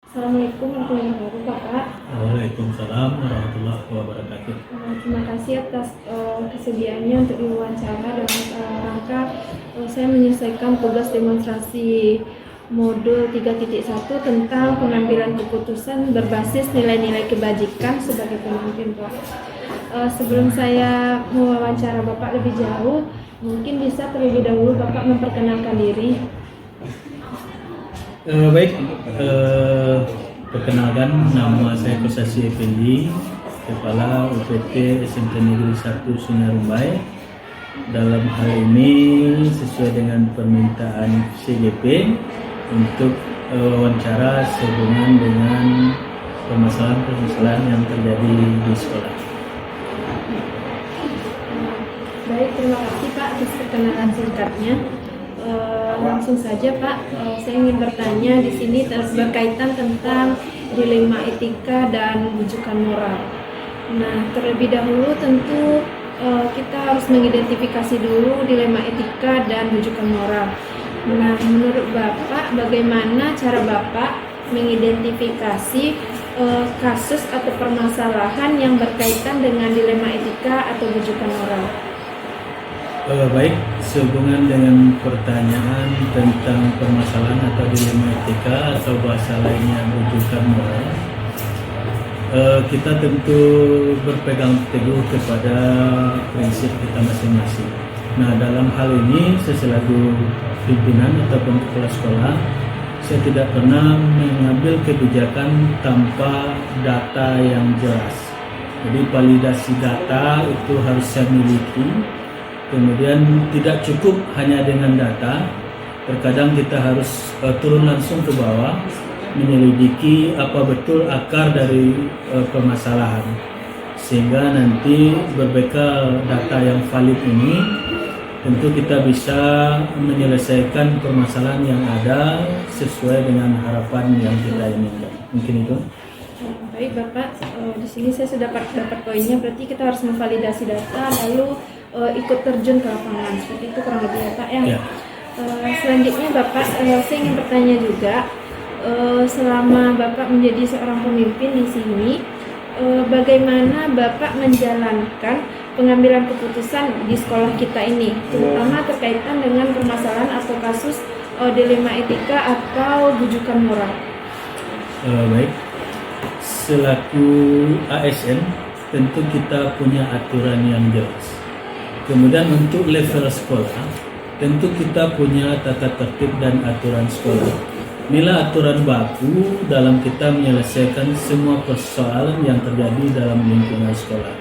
Assalamualaikum warahmatullahi wabarakatuh, Bapak. Waalaikumsalam warahmatullahi wabarakatuh. Terima kasih atas kesediaannya untuk diwawancara dalam rangka saya menyelesaikan tugas demonstrasi modul 3.1 tentang pengambilan keputusan berbasis nilai-nilai kebajikan sebagai pemimpin, Pak. Sebelum saya mewawancara Bapak lebih jauh, mungkin bisa terlebih dahulu Bapak memperkenalkan diri. Baik, perkenalkan nama saya Kosasi Effendi, Kepala UPT SMK Negeri 1 Sungai Rumbai. Dalam hal ini sesuai dengan permintaan CGP untuk wawancara sehubungan dengan permasalahan-permasalahan yang terjadi di sekolah. Baik, terima kasih Pak atas perkenalan singkatnya. Langsung saja Pak, saya ingin bertanya di sini berkaitan tentang dilema etika dan rujukan moral. Nah, terlebih dahulu tentu kita harus mengidentifikasi dulu dilema etika dan rujukan moral. Nah, menurut Bapak, bagaimana cara Bapak mengidentifikasi kasus atau permasalahan yang berkaitan dengan dilema etika atau rujukan moral? Baik, sehubungan dengan pertanyaan tentang permasalahan atau dilema etika atau bahasa lainnya rujukan moral, kita tentu berpegang teguh kepada prinsip kita masing-masing. Nah, dalam hal ini saya selaku pimpinan ataupun kepala sekolah, saya tidak pernah mengambil kebijakan tanpa data yang jelas. Jadi validasi data itu harus saya miliki. Kemudian tidak cukup hanya dengan data, terkadang kita harus turun langsung ke bawah, menyelidiki apa betul akar dari permasalahan. Sehingga nanti berbekal data yang valid ini, tentu kita bisa menyelesaikan permasalahan yang ada sesuai dengan harapan yang kita inginkan. Mungkin itu. Baik Bapak, di sini saya sudah dapat poinnya, berarti kita harus memvalidasi data lalu ikut terjun ke lapangan, seperti itu kurang lebih ya Pak ya. Selanjutnya Bapak, saya ingin bertanya juga, selama Bapak menjadi seorang pemimpin di sini, bagaimana Bapak menjalankan pengambilan keputusan di sekolah kita ini, terutama terkaitan dengan permasalahan atau kasus dilema etika atau rujukan moral? Baik, selaku ASN tentu kita punya aturan yang jelas. Kemudian untuk level sekolah, tentu kita punya tata tertib dan aturan sekolah. Inilah aturan baku dalam kita menyelesaikan semua persoalan yang terjadi dalam lingkungan sekolah.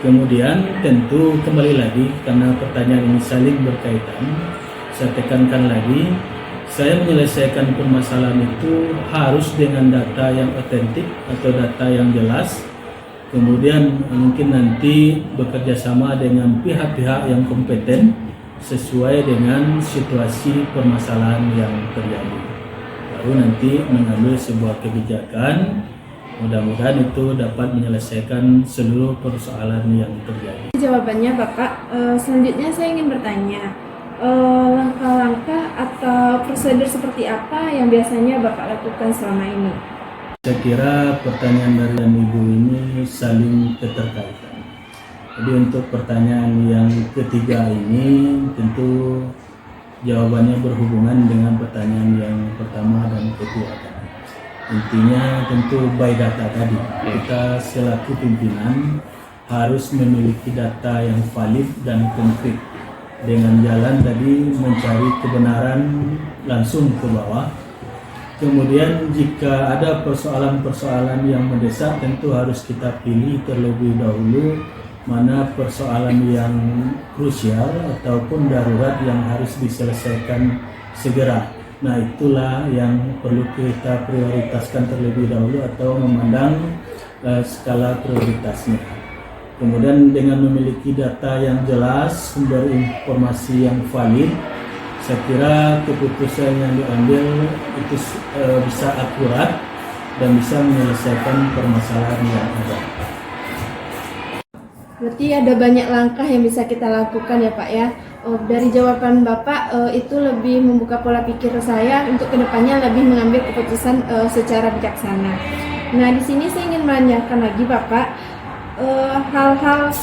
Kemudian tentu kembali lagi, karena pertanyaan ini saling berkaitan, saya tekankan lagi, saya menyelesaikan permasalahan itu harus dengan data yang otentik atau data yang jelas. Kemudian mungkin nanti bekerja sama dengan pihak-pihak yang kompeten sesuai dengan situasi permasalahan yang terjadi. Lalu nanti mengambil sebuah kebijakan, mudah-mudahan itu dapat menyelesaikan seluruh persoalan yang terjadi. Jawabannya Bapak, selanjutnya saya ingin bertanya, langkah-langkah atau prosedur seperti apa yang biasanya Bapak lakukan selama ini? Saya kira pertanyaan dari Ibu ini saling keterkaitan. Jadi untuk pertanyaan yang ketiga ini tentu jawabannya berhubungan dengan pertanyaan yang pertama dan kedua tadi. Intinya tentu by data tadi. Kita selaku pimpinan harus memiliki data yang valid dan konkret. Dengan jalan tadi mencari kebenaran langsung ke bawah. Kemudian jika ada persoalan-persoalan yang mendesak, tentu harus kita pilih terlebih dahulu mana persoalan yang krusial ataupun darurat yang harus diselesaikan segera. Nah, itulah yang perlu kita prioritaskan terlebih dahulu atau memandang skala prioritasnya. Kemudian dengan memiliki data yang jelas, sumber informasi yang valid, saya kira keputusan yang diambil itu bisa akurat dan bisa menyelesaikan permasalahan yang ada. Berarti ada banyak langkah yang bisa kita lakukan ya Pak ya, Dari jawaban Bapak itu lebih membuka pola pikir saya untuk kedepannya lebih mengambil keputusan secara bijaksana. Nah, di sini saya ingin menanyakan lagi Bapak, hal-hal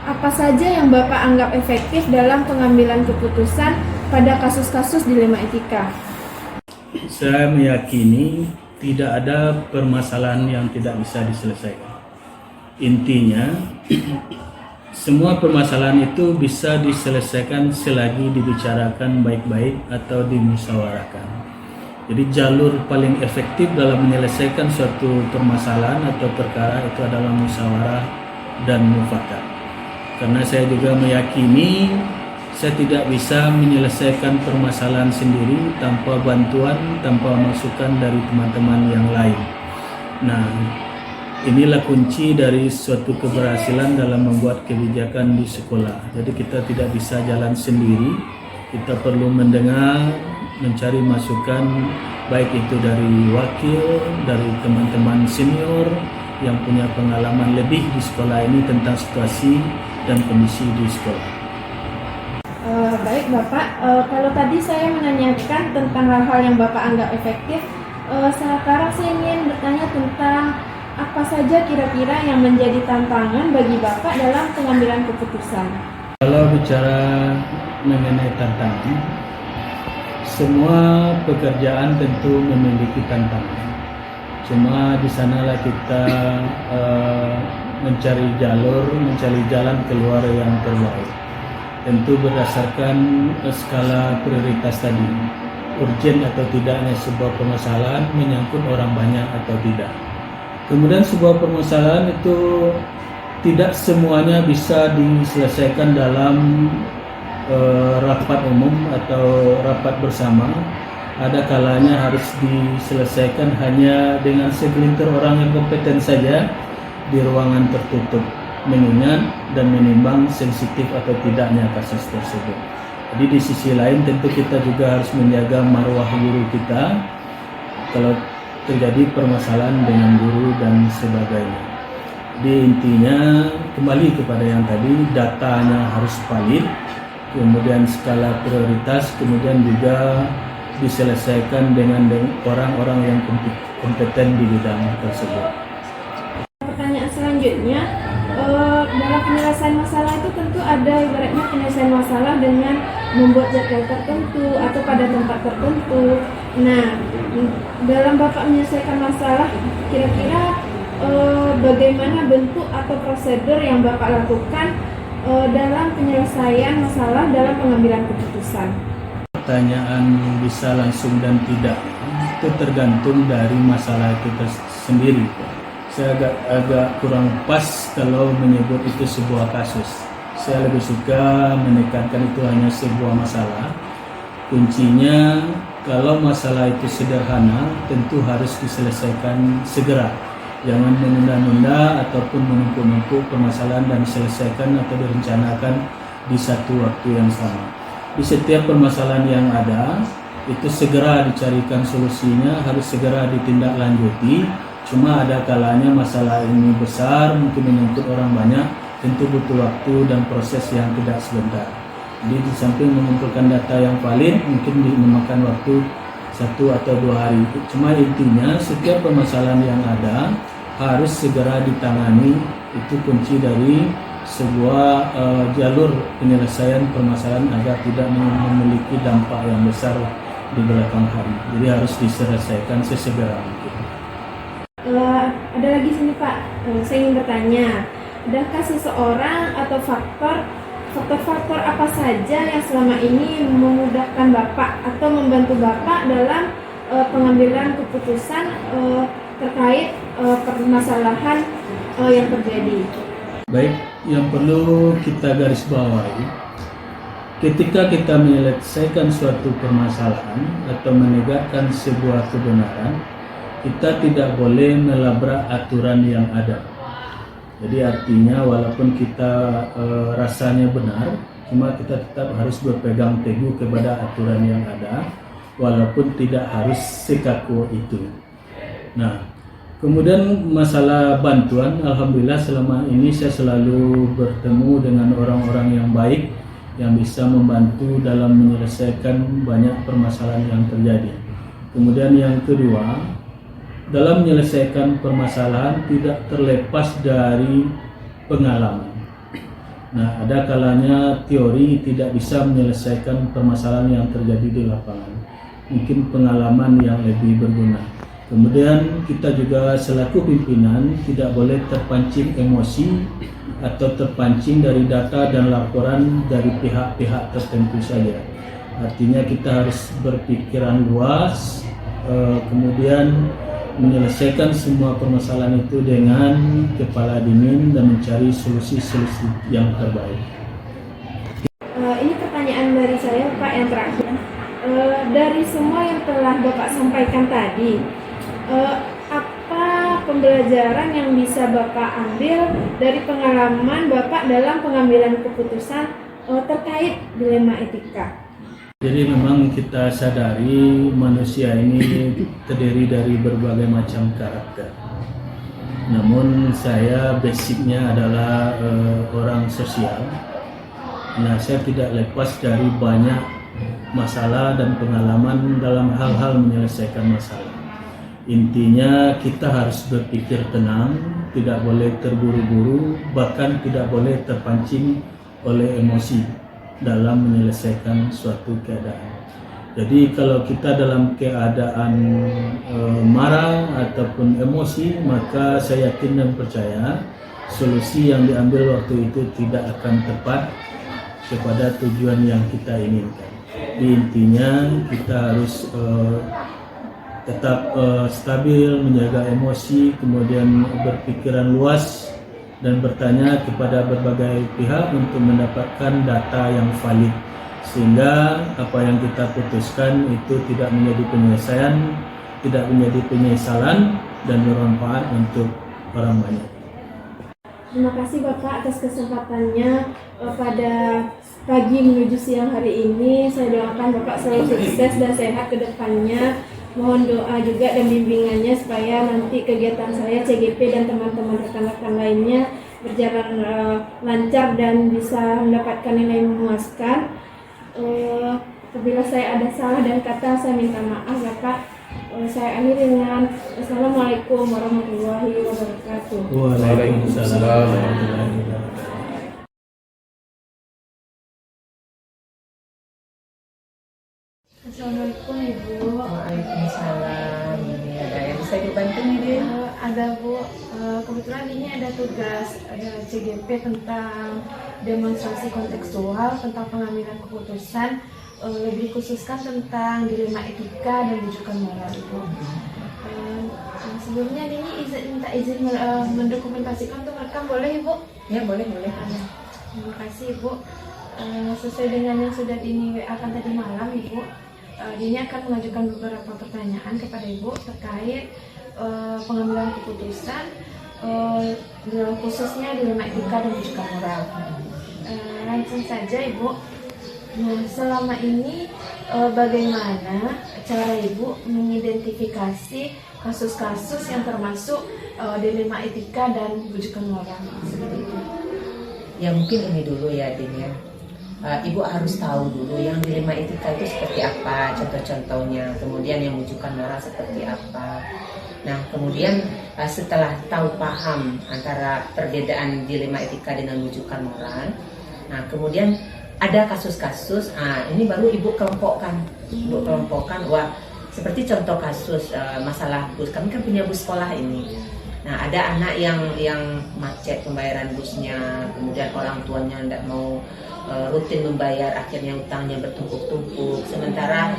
apa saja yang Bapak anggap efektif dalam pengambilan keputusan pada kasus-kasus dilema etika? Saya meyakini tidak ada permasalahan yang tidak bisa diselesaikan. Intinya, semua permasalahan itu bisa diselesaikan selagi dibicarakan baik-baik atau dimusyawarahkan. Jadi jalur paling efektif dalam menyelesaikan suatu permasalahan atau perkara itu adalah musyawarah dan mufakat. Karena saya juga meyakini saya tidak bisa menyelesaikan permasalahan sendiri tanpa bantuan, tanpa masukan dari teman-teman yang lain. Nah, inilah kunci dari suatu keberhasilan dalam membuat kebijakan di sekolah. Jadi kita tidak bisa jalan sendiri, kita perlu mendengar, mencari masukan baik itu dari wakil, dari teman-teman senior yang punya pengalaman lebih di sekolah ini tentang situasi dan kondisi di sekolah. Baik Bapak, kalau tadi saya menanyakan tentang hal-hal yang Bapak anggap efektif, sekarang saya ingin bertanya tentang apa saja kira-kira yang menjadi tantangan bagi Bapak dalam pengambilan keputusan? Kalau bicara mengenai tantangan, semua pekerjaan tentu memiliki tantangan. Cuma di sanalah kita mencari jalan keluar yang terbaik. Tentu berdasarkan skala prioritas tadi, urgen atau tidaknya sebuah permasalahan menyangkut orang banyak atau tidak. Kemudian sebuah permasalahan itu tidak semuanya bisa diselesaikan dalam rapat umum atau rapat bersama. Ada kalanya harus diselesaikan hanya dengan segelintir orang yang kompeten saja di ruangan tertutup, mengingat dan menimbang sensitif atau tidaknya kasus tersebut. Jadi di sisi lain tentu kita juga harus menjaga marwah guru kita kalau terjadi permasalahan dengan guru dan sebagainya. Di intinya kembali kepada yang tadi, datanya harus valid, kemudian skala prioritas, kemudian juga diselesaikan dengan orang-orang yang kompeten di bidang tersebut. Pertanyaan selanjutnya, dalam penyelesaian masalah itu tentu ada ibaratnya penyelesaian masalah dengan membuat jadwal tertentu atau pada tempat tertentu. Nah, dalam Bapak menyelesaikan masalah, kira-kira bagaimana bentuk atau prosedur yang Bapak lakukan dalam penyelesaian masalah dalam pengambilan keputusan? Pertanyaan bisa langsung dan tidak, itu tergantung dari masalah itu sendiri. Saya agak kurang pas kalau menyebut itu sebuah kasus. Saya lebih suka menekankan itu hanya sebuah masalah. Kuncinya kalau masalah itu sederhana, tentu harus diselesaikan segera. Jangan menunda-nunda ataupun menumpuk-numpuk permasalahan dan diselesaikan atau direncanakan di satu waktu yang sama. Di setiap permasalahan yang ada, itu segera dicarikan solusinya, harus segera ditindaklanjuti. Cuma ada kalanya masalah ini besar, mungkin menyangkut orang banyak, tentu butuh waktu dan proses yang tidak sebentar. Jadi di samping mengumpulkan data yang valid, mungkin memakan waktu 1 atau 2 hari. Cuma intinya setiap permasalahan yang ada harus segera ditangani. Itu kunci dari sebuah jalur penyelesaian permasalahan agar tidak memiliki dampak yang besar di belakang hari. Jadi harus diselesaikan sesegera mungkin. Ada lagi sini Pak, saya ingin bertanya, adakah seseorang atau faktor-faktor apa saja yang selama ini memudahkan Bapak atau membantu Bapak dalam pengambilan keputusan terkait permasalahan yang terjadi? Baik, yang perlu kita garis bawahi, ketika kita menyelesaikan suatu permasalahan atau menegakkan sebuah kebenaran, kita tidak boleh melabrak aturan yang ada. Jadi artinya walaupun kita rasanya benar, cuma kita tetap harus berpegang teguh kepada aturan yang ada, walaupun tidak harus sekaku itu. Nah, kemudian masalah bantuan, alhamdulillah selama ini saya selalu bertemu dengan orang-orang yang baik yang bisa membantu dalam menyelesaikan banyak permasalahan yang terjadi. Kemudian yang kedua, dalam menyelesaikan permasalahan tidak terlepas dari pengalaman. Nah, ada kalanya teori tidak bisa menyelesaikan permasalahan yang terjadi di lapangan. Mungkin pengalaman yang lebih berguna. Kemudian kita juga selaku pimpinan tidak boleh terpancing emosi atau terpancing dari data dan laporan dari pihak-pihak tertentu saja. Artinya kita harus berpikiran luas, kemudian menyelesaikan semua permasalahan itu dengan kepala dingin dan mencari solusi-solusi yang terbaik. Ini pertanyaan dari saya Pak yang terakhir. Dari semua yang telah Bapak sampaikan tadi, apa pembelajaran yang bisa Bapak ambil dari pengalaman Bapak dalam pengambilan keputusan terkait dilema etika? Jadi memang kita sadari manusia ini terdiri dari berbagai macam karakter. Namun saya basicnya adalah orang sosial. Nah, saya tidak lepas dari banyak masalah dan pengalaman dalam hal-hal menyelesaikan masalah. Intinya kita harus berpikir tenang, tidak boleh terburu-buru, bahkan tidak boleh terpancing oleh emosi dalam menyelesaikan suatu keadaan. Jadi kalau kita dalam keadaan marah ataupun emosi, maka saya yakin dan percaya solusi yang diambil waktu itu tidak akan tepat kepada tujuan yang kita inginkan. Intinya kita harus tetap stabil, menjaga emosi, kemudian berpikiran luas dan bertanya kepada berbagai pihak untuk mendapatkan data yang valid, sehingga apa yang kita putuskan itu tidak menjadi penyelesaian, tidak menjadi penyesalan dan bermanfaat untuk orang banyak. Terima kasih Bapak atas kesempatannya pada pagi menuju siang hari ini. Saya doakan Bapak selalu sukses dan sehat ke depannya. Mohon doa juga dan bimbingannya supaya nanti kegiatan saya, CGP dan teman-teman rekan-rekan lainnya berjalan lancar dan bisa mendapatkan nilai memuaskan. Apabila saya ada salah dan kata, saya minta maaf Bapak. Saya akhiri dengan Assalamualaikum warahmatullahi wabarakatuh. Waalaikumsalam warahmatullahi wabarakatuh. Assalamualaikum Ibu. Waalaikumsalam. Ini ada yang bisa dibantu nih dia? Ada Bu, kebetulan ini ada tugas ada CGP tentang demonstrasi kontekstual tentang pengambilan keputusan, lebih khususkan tentang dilema etika dan rujukan moral Ibu. Sebelumnya ini minta izin mendokumentasikan untuk rekam, boleh Ibu? Ya boleh. Terima kasih Ibu. Sesuai dengan yang sudah akan tadi malam Ibu, Dini akan mengajukan beberapa pertanyaan kepada Ibu terkait pengambilan keputusan, khususnya dilema etika dan rujukan moral. Langsung saja Ibu. Nah, selama ini bagaimana cara Ibu mengidentifikasi kasus-kasus yang termasuk dilema etika dan rujukan moral seperti itu? Ya mungkin ini dulu ya Din ya. Ibu harus tahu dulu yang dilema etika itu seperti apa, contoh-contohnya. Kemudian yang rujukan moral seperti apa. Nah kemudian setelah tahu paham antara perbedaan dilema etika dengan rujukan moral, nah kemudian ada kasus-kasus, ini baru Ibu kelompokkan. Wah seperti contoh kasus masalah bus. Kami kan punya bus sekolah ini. Nah ada anak yang macet pembayaran busnya, kemudian orang tuanya tidak mau rutin membayar, akhirnya utangnya bertumpuk-tumpuk. Sementara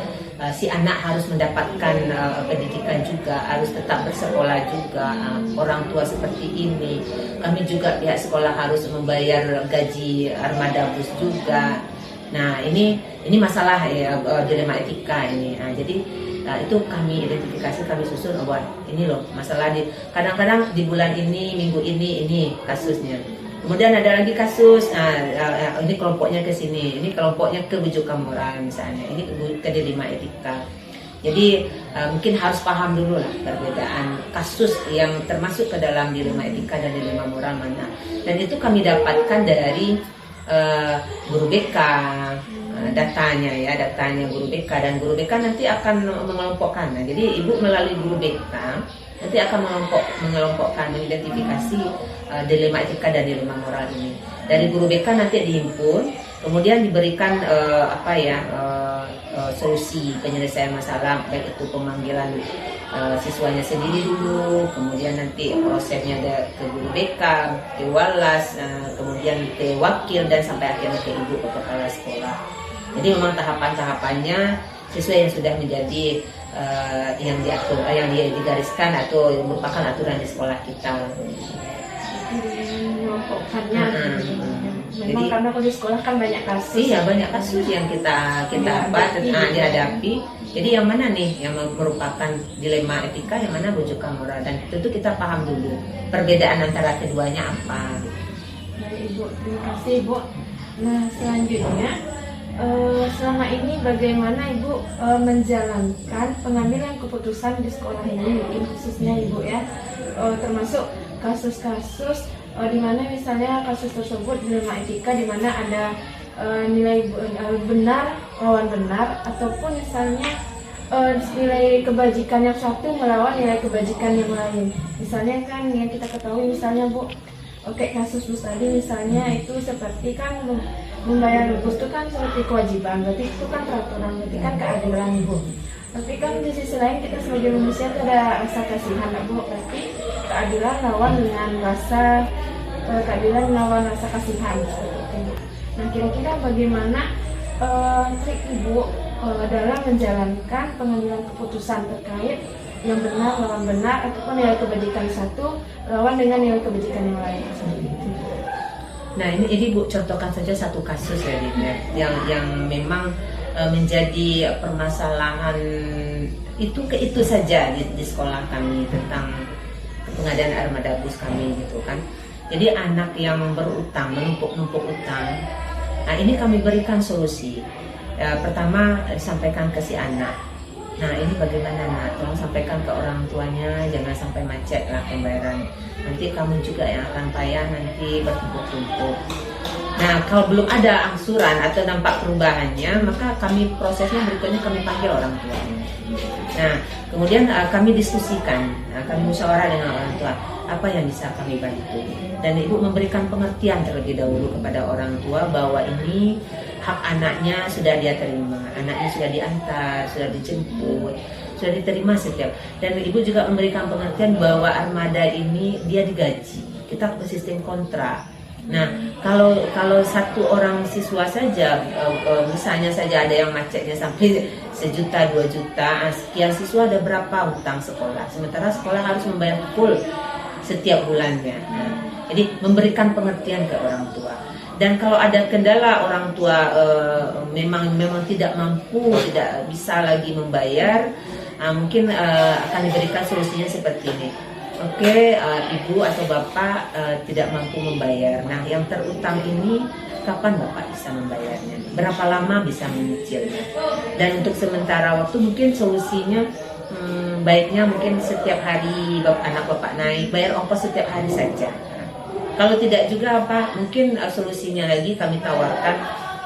si anak harus mendapatkan pendidikan juga, harus tetap bersekolah juga. Orang tua seperti ini, kami juga pihak sekolah harus membayar gaji armada bus juga. Nah ini masalah ya, dilema etika ini. Jadi itu kami identifikasi, kami susun bahwa ini loh masalah kadang-kadang di bulan ini, minggu ini kasusnya. Kemudian ada lagi kasus, ini kelompoknya ke sini, ini kelompoknya ke rujukan moral misalnya, ini ke dilema etika. Jadi mungkin harus paham dulu lah perbedaan kasus yang termasuk ke dalam dilema etika dan dilema moral mana. Dan itu kami dapatkan dari guru BK, datanya guru BK, dan guru BK nanti akan mengelompokkan. Nah, jadi ibu melalui guru BK nanti akan mengelompokkan, mengidentifikasi dilema etika dan dilema moral ini. Dari guru BK nanti dihimpun, kemudian diberikan solusi penyelesaian masalah, baik itu pemanggilan siswanya sendiri dulu, kemudian nanti prosesnya ada ke guru BK, ke walas, kemudian ke wakil, dan sampai akhirnya ke ibu, ke kepala sekolah. Jadi memang tahapan-tahapannya sesuai yang sudah menjadi yang diatur, yang digariskan atau yang merupakan aturan di sekolah kita. Mengelompokkannya. Memang Jadi, karena kalau di sekolah kan banyak kasus. Iya, banyak kasus yang kita dihadapi. Jadi yang mana nih yang merupakan dilema etika, yang mana rujukan moral, dan tentu kita paham dulu perbedaan antara keduanya apa. Baik Ibu, terima kasih Ibu. Nah selanjutnya, selama ini bagaimana Ibu menjalankan pengambilan keputusan di sekolah ini, mungkin khususnya Ibu ya, termasuk kasus-kasus di mana misalnya kasus tersebut dilema etika, di mana ada nilai benar lawan benar, ataupun misalnya nilai kebajikan yang satu melawan nilai kebajikan yang lain. Misalnya kan yang kita ketahui misalnya Bu, oke, kasus bus tadi misalnya itu seperti kan membayar bus itu kan seperti kewajiban, berarti itu kan peraturan, berarti kan keadilan Ibu. Tapi kan di sisi lain kita sebagai manusia ada rasa kasihan Bu, berarti keadilan lawan dengan rasa kasihan seperti itu. Nah kira-kira bagaimana trik Ibu dalam menjalankan pengambilan keputusan terkait yang benar lawan benar, ataupun nilai kebajikan satu lawan dengan nilai kebajikan yang lain seperti itu. Nah ini Bu contohkan saja satu kasus ya, yang memang menjadi permasalahan itu saja di sekolah kami, tentang pengadaan armada bus kami gitu kan. Jadi anak yang berutang, menumpuk utang, nah ini kami berikan solusi. Pertama disampaikan ke si anak, nah ini bagaimana nak, tolong sampaikan ke orang tuanya, jangan sampai macet lah pembayaran, nanti kamu juga yang akan payah nanti bertumpuk-tumpuk. Nah kalau belum ada angsuran atau dampak perubahannya, maka kami prosesnya berikutnya kami panggil orang tuanya. Nah kemudian kami diskusikan, kami musyawarah dengan orang tua, apa yang bisa kami bantu, dan ibu memberikan pengertian terlebih dahulu kepada orang tua bahwa ini hak anaknya sudah dia terima, anaknya sudah diantar, sudah dijemput, sudah diterima setiap, dan ibu juga memberikan pengertian bahwa armada ini dia digaji, kita bersistem kontrak. Nah kalau satu orang siswa saja, misalnya saja ada yang macetnya sampai 1 juta 2 juta, sekian siswa ada berapa hutang sekolah, sementara sekolah harus membayar full setiap bulannya. Nah, jadi memberikan pengertian ke orang tua. Dan kalau ada kendala orang tua memang tidak mampu, tidak bisa lagi membayar, mungkin akan diberikan solusinya seperti ini. Oke, ibu atau bapak tidak mampu membayar. Nah, yang terutang ini kapan bapak bisa membayarnya? Berapa lama bisa menyicilnya? Dan untuk sementara waktu mungkin solusinya baiknya mungkin setiap hari anak bapak naik, bayar ongkos setiap hari saja. Kalau tidak juga apa, mungkin solusinya lagi kami tawarkan,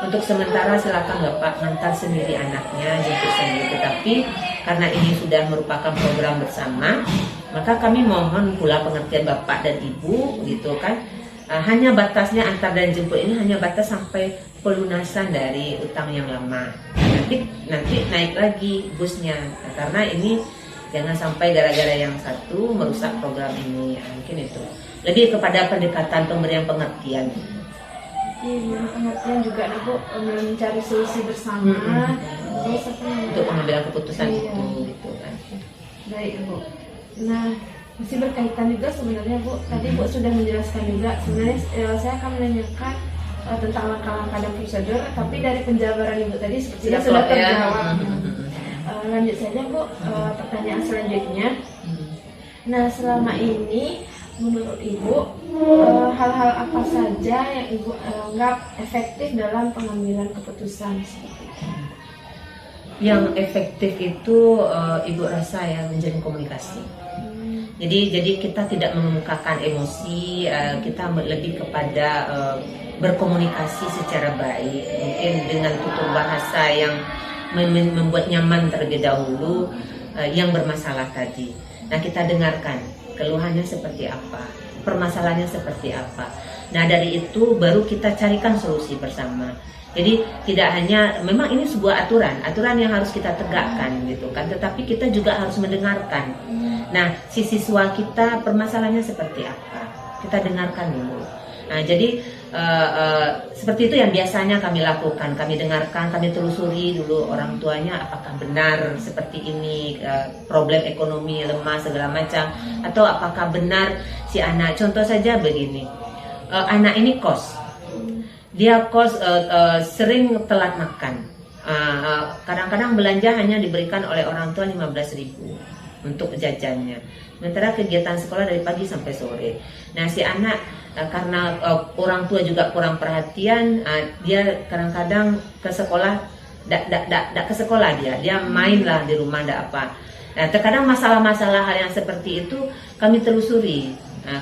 untuk sementara silakan bapak ngantar sendiri anaknya, jemput sendiri. Tetapi karena ini sudah merupakan program bersama, maka kami mohon pula pengertian bapak dan ibu, gitu kan. Hanya batasnya antar dan jemput ini hanya batas sampai pelunasan dari utang yang lama. Nanti naik lagi busnya, karena ini jangan sampai gara-gara yang satu merusak program ini. Mungkin itu lebih kepada pendekatan pemberian pengertian. Pengertian juga Bu, mencari solusi bersama untuk pengambilan keputusan itu, gitu kan. Baik Bu. Nah masih berkaitan juga sebenarnya Bu. Tadi Bu sudah menjelaskan juga. Sebenarnya saya akan menanyakan tentang langkah-langkah dan prosedur, tapi dari penjabaran Ibu tadi sepertinya sudah terjawab. Lanjut saja Bu, pertanyaan selanjutnya. Nah selama ini menurut Ibu hal-hal apa saja yang Ibu anggap efektif dalam pengambilan keputusan? Yang efektif itu Ibu rasa yang menjalin komunikasi. Jadi kita tidak mengemukakan emosi, kita lebih kepada berkomunikasi secara baik, mungkin dengan tutur bahasa yang membuat nyaman terlebih dahulu yang bermasalah tadi. Nah, kita dengarkan keluhannya seperti apa, permasalahannya seperti apa. Nah, dari itu baru kita carikan solusi bersama. Jadi tidak hanya, memang ini sebuah aturan yang harus kita tegakkan gitu kan, tetapi kita juga harus mendengarkan. Nah, si siswa kita permasalahannya seperti apa, kita dengarkan dulu. Nah, jadi seperti itu yang biasanya kami lakukan, kami dengarkan, kami telusuri dulu orang tuanya apakah benar seperti ini, problem ekonomi lemah segala macam, atau apakah benar si anak, contoh saja begini, anak ini kos, dia sering telat makan, kadang-kadang belanja hanya diberikan oleh orang tua 15.000 untuk jajannya, sementara kegiatan sekolah dari pagi sampai sore. Nah, si anak karena orang tua juga kurang perhatian, dia kadang-kadang ke sekolah tidak ke sekolah, dia main lah di rumah, tidak apa. Nah, terkadang masalah-masalah hal yang seperti itu kami telusuri,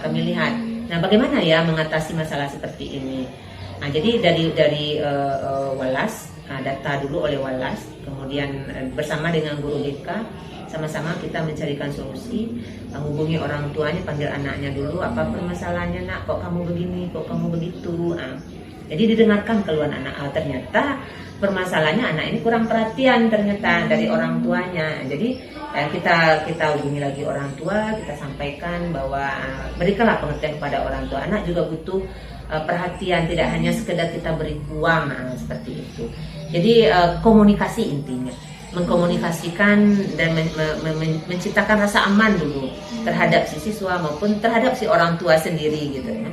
kami lihat. Nah, bagaimana ya mengatasi masalah seperti ini? Nah, jadi dari Walas, data dulu oleh Walas, kemudian bersama dengan guru BK sama-sama kita mencarikan solusi, menghubungi orang tuanya, panggil anaknya dulu, apa permasalahannya nak, kok kamu begini, kok kamu begitu. Jadi didengarkan keluhan anak, ternyata permasalahannya anak ini kurang perhatian ternyata dari orang tuanya. Jadi kita hubungi lagi orang tua, kita sampaikan bahwa berikanlah pengertian kepada orang tua, anak juga butuh perhatian, tidak hanya sekedar kita beri uang, seperti itu. Jadi komunikasi intinya, mengkomunikasikan dan menciptakan rasa aman dulu terhadap si siswa maupun terhadap si orang tua sendiri gitu ya.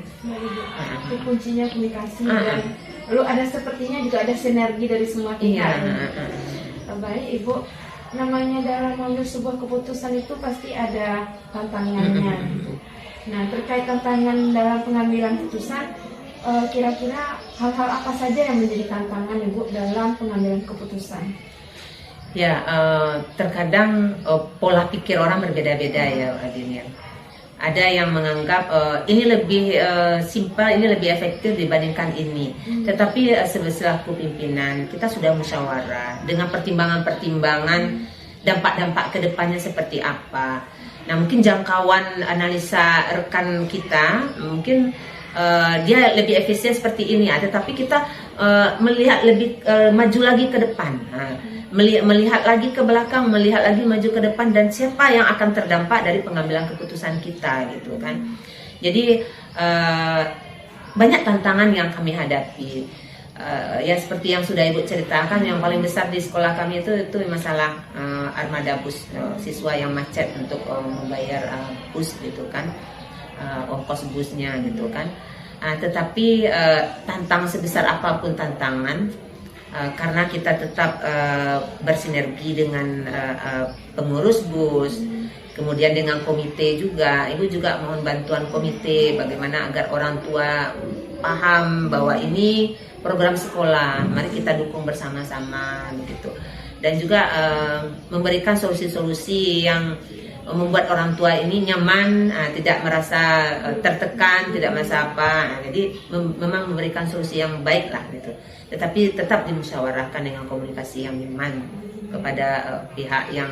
Itu kuncinya komunikasi dan lalu ada sepertinya juga ada sinergi dari semua pihak. Baik Ibu, namanya dalam mengambil sebuah keputusan itu pasti ada tantangannya. Nah, terkait tantangan dalam pengambilan keputusan, kira-kira hal-hal apa saja yang menjadi tantangan Ibu dalam pengambilan keputusan? Ya, terkadang pola pikir orang berbeda-beda ya, Adin ya. Ada yang menganggap ini lebih simpel, ini lebih efektif dibandingkan ini. Tetapi selaku pimpinan kita sudah musyawarah dengan pertimbangan-pertimbangan dampak-dampak kedepannya seperti apa. Nah, mungkin jangkauan analisa rekan kita mungkin dia lebih efisien seperti ini ya, tetapi kita melihat lebih maju lagi ke depan. Melihat lagi ke belakang, melihat lagi maju ke depan, dan siapa yang akan terdampak dari pengambilan keputusan kita gitu kan. Jadi banyak tantangan yang kami hadapi. Ya seperti yang sudah Ibu ceritakan, yang paling besar di sekolah kami itu masalah armada bus, siswa yang macet untuk membayar bus gitu kan, ongkos busnya gitu kan. Tetapi tantang sebesar apapun tantangan, karena kita tetap bersinergi dengan pengurus bus, kemudian dengan komite juga. Ibu juga mohon bantuan komite bagaimana agar orang tua paham bahwa ini program sekolah, mari kita dukung bersama-sama begitu. Dan juga memberikan solusi-solusi yang membuat orang tua ini nyaman, tidak merasa tertekan, tidak merasa apa. Jadi memang memberikan solusi yang baik lah gitu. Tetapi tetap dimusyawarahkan dengan komunikasi yang nyaman kepada pihak yang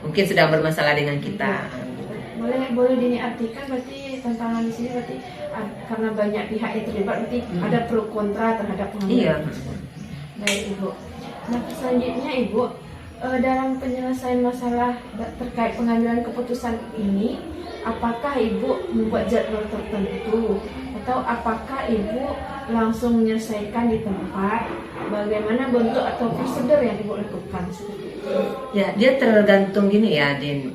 mungkin sedang bermasalah dengan kita. Boleh diartikan berarti tantangan di sini berarti karena banyak pihak yang terlibat, berarti ada pro kontra terhadap pengambilan. Baik Ibu. Nah, selanjutnya Ibu, dalam penyelesaian masalah terkait pengambilan keputusan ini, apakah Ibu membuat jadwal tertentu atau apakah Ibu langsung menyelesaikan di tempat? Bagaimana bentuk atau prosedur yang Ibu lakukan? Ya, dia tergantung gini ya, Din.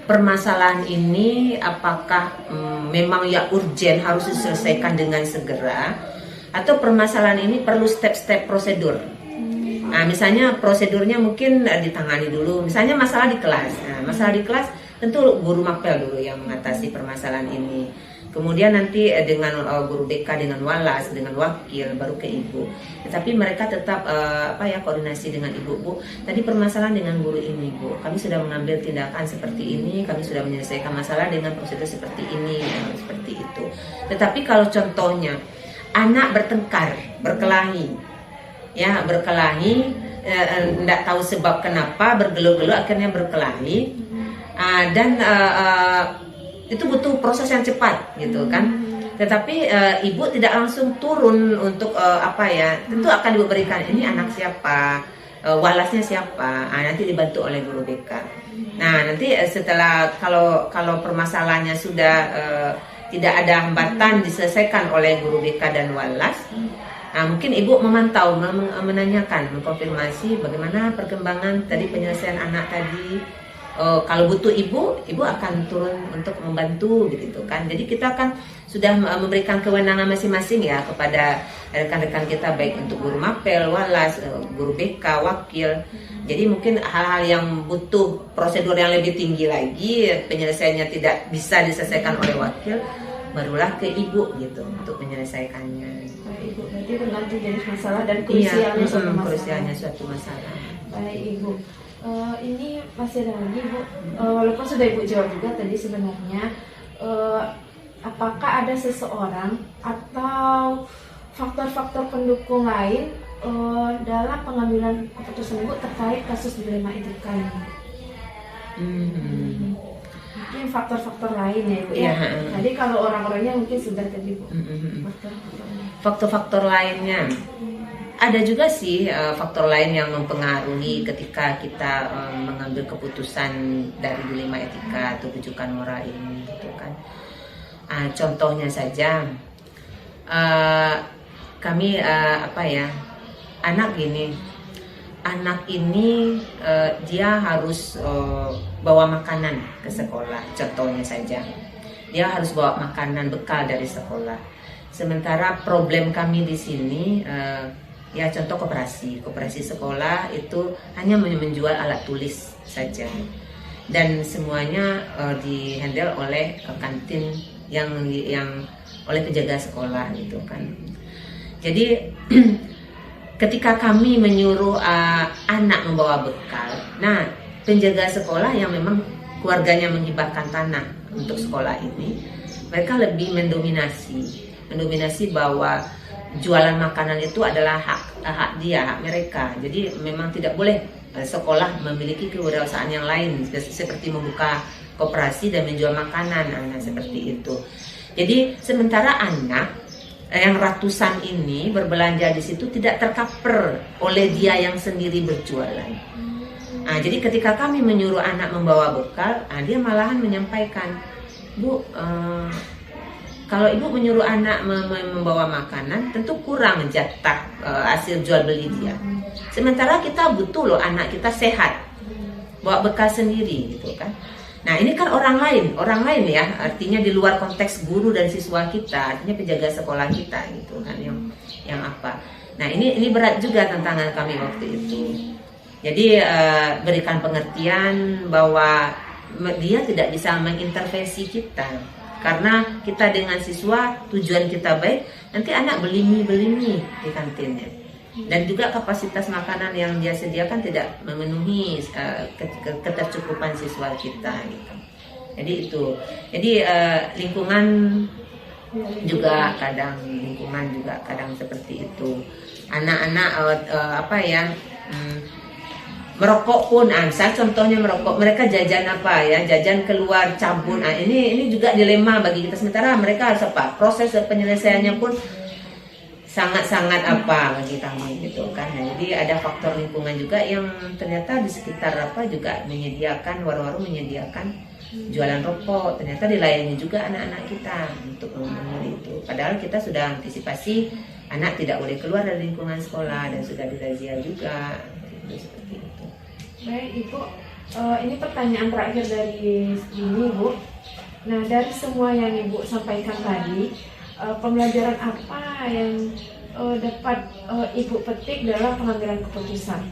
Permasalahan ini apakah memang ya urgent harus diselesaikan dengan segera, atau permasalahan ini perlu step-step prosedur. Nah, misalnya prosedurnya mungkin ditangani dulu. Misalnya masalah di kelas. Nah, masalah di kelas tentu guru mapel dulu yang mengatasi permasalahan ini. Kemudian nanti dengan guru BK, dengan walas, dengan wakil, baru ke ibu. Tetapi mereka tetap koordinasi dengan ibu. Bu, tadi permasalahan dengan guru ini, Bu. Kami sudah mengambil tindakan seperti ini, kami sudah menyelesaikan masalah dengan prosedur seperti ini, seperti itu. Tetapi kalau contohnya anak bertengkar, berkelahi, tidak tahu sebab kenapa, bergelut-gelut akhirnya berkelahi, dan itu butuh proses yang cepat gitu kan. Tetapi ibu tidak langsung turun untuk tentu akan diberikan ini anak siapa, walasnya siapa, nanti dibantu oleh guru BK. Nah nanti setelah kalau permasalahannya sudah tidak ada hambatan diselesaikan oleh guru BK dan walas, mungkin ibu memantau, menanyakan, mengkonfirmasi bagaimana perkembangan tadi penyelesaian anak tadi. Kalau butuh ibu akan turun untuk membantu gitu kan. Jadi kita kan sudah memberikan kewenangan masing-masing ya kepada rekan-rekan kita, baik untuk guru mapel, walas, guru BK, wakil. Jadi mungkin hal-hal yang butuh prosedur yang lebih tinggi lagi, penyelesaiannya tidak bisa diselesaikan oleh wakil, barulah ke ibu gitu untuk menyelesaikannya. Baik, Ibu, berarti tergantung jenis masalah dan krusialnya suatu masalah. Baik, Ibu. Ini masih ada lagi, Bu. Walaupun sudah Ibu jawab juga tadi sebenarnya, apakah ada seseorang atau faktor-faktor pendukung lain dalam pengambilan keputusan Ibu terkait kasus dilema etika ini? Mungkin faktor-faktor lain ya, Ibu ya. Tadi kalau orang-orangnya mungkin sudah tadi, Bu. Faktor-faktor lainnya. Ada juga sih faktor lain yang mempengaruhi ketika kita mengambil keputusan dari dilema etika atau rujukan moral ini gitu kan. Contohnya saja kami anak ini dia harus bawa makanan ke sekolah, contohnya saja dia harus bawa makanan bekal dari sekolah. Sementara problem kami di sini contoh koperasi sekolah itu hanya menjual alat tulis saja, dan semuanya dihandle oleh kantin yang oleh penjaga sekolah gitu kan. Jadi ketika kami menyuruh anak membawa bekal, nah penjaga sekolah yang memang keluarganya menghibahkan tanah untuk sekolah ini, mereka lebih mendominasi bahwa jualan makanan itu adalah hak mereka. Jadi memang tidak boleh sekolah memiliki kewirausahaan yang lain seperti membuka koperasi dan menjual makanan, seperti itu. Jadi sementara anak yang ratusan ini berbelanja di situ tidak tercover oleh dia yang sendiri berjualan. Jadi ketika kami menyuruh anak membawa bekal, dia malahan menyampaikan, Bu, kalau ibu menyuruh anak membawa makanan, tentu kurang jatah hasil jual beli dia. Sementara kita butuh loh anak kita sehat, bawa bekal sendiri gitu kan. Nah ini kan orang lain ya, artinya di luar konteks guru dan siswa kita, artinya penjaga sekolah kita gitu kan, yang apa. Nah ini berat juga tantangan kami waktu itu. Jadi berikan pengertian bahwa dia tidak bisa mengintervensi kita. Karena kita dengan siswa tujuan kita baik, nanti anak beli mie di kantinnya, dan juga kapasitas makanan yang dia sediakan tidak memenuhi ketercukupan siswa kita gitu. Jadi lingkungan juga kadang seperti itu. Anak-anak merokok pun, misalnya contohnya merokok, mereka jajan jajan keluar cabun. Ini juga dilema bagi kita. Sementara mereka harus proses penyelesaiannya pun sangat-sangat bagi kami gitu kan. Nah, jadi ada faktor lingkungan juga yang ternyata di sekitar juga menyediakan, warung-warung menyediakan jualan rokok. Ternyata dilayani juga anak-anak kita untuk memenuhi itu. Padahal kita sudah antisipasi anak tidak boleh keluar dari lingkungan sekolah dan sudah dirazia juga. Seperti itu. Baik, Ibu, ini pertanyaan terakhir dari ini, Bu. Nah, dari semua yang Ibu sampaikan tadi, pembelajaran apa yang dapat Ibu petik dalam pengambilan keputusan?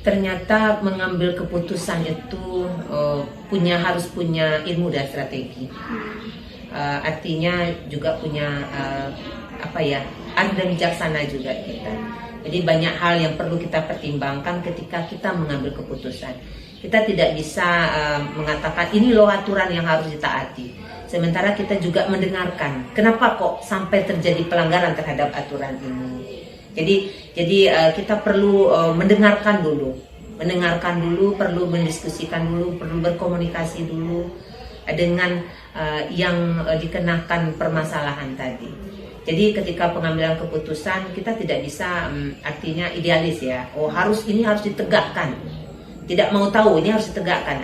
ternyata mengambil keputusan itu harus punya ilmu dan strategi. Artinya juga punya arif dan bijaksana juga kita. Jadi banyak hal yang perlu kita pertimbangkan ketika kita mengambil keputusan. Kita tidak bisa mengatakan ini loh aturan yang harus ditaati. Sementara kita juga mendengarkan kenapa kok sampai terjadi pelanggaran terhadap aturan ini. Jadi kita perlu mendengarkan dulu, perlu mendiskusikan dulu, perlu berkomunikasi dulu dengan yang dikenakan permasalahan tadi. Jadi ketika pengambilan keputusan kita tidak bisa artinya idealis ya. Ini harus ditegakkan. Tidak mau tahu ini harus ditegakkan.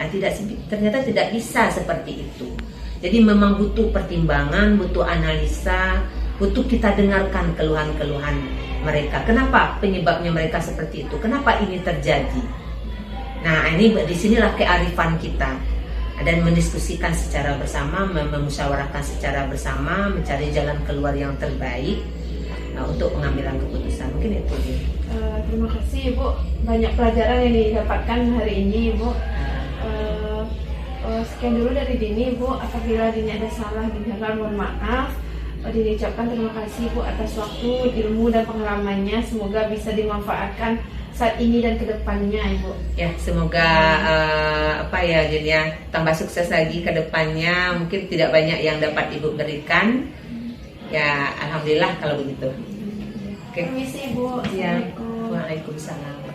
Ternyata tidak bisa seperti itu. Jadi memang butuh pertimbangan, butuh analisa, butuh kita dengarkan keluhan-keluhan mereka. Kenapa penyebabnya mereka seperti itu? Kenapa ini terjadi? Nah, ini disinilah kearifan kita dan mendiskusikan secara bersama, memusyawarahkan secara bersama, mencari jalan keluar yang terbaik untuk pengambilan keputusan. Mungkin itu. Terima kasih Ibu, banyak pelajaran yang didapatkan hari ini Ibu. Sekian dulu dari Dini Ibu, apabila Dini ada salah di jalan mohon maaf. Dini ucapkan terima kasih Ibu atas waktu, ilmu dan pengalamannya, semoga bisa dimanfaatkan saat ini dan kedepannya Ibu. Ya, semoga jadi tambah sukses lagi ke depannya. Mungkin tidak banyak yang dapat Ibu berikan. Ya, alhamdulillah kalau begitu. Permisi Ibu. Ya, Assalamualaikum. Waalaikumsalam.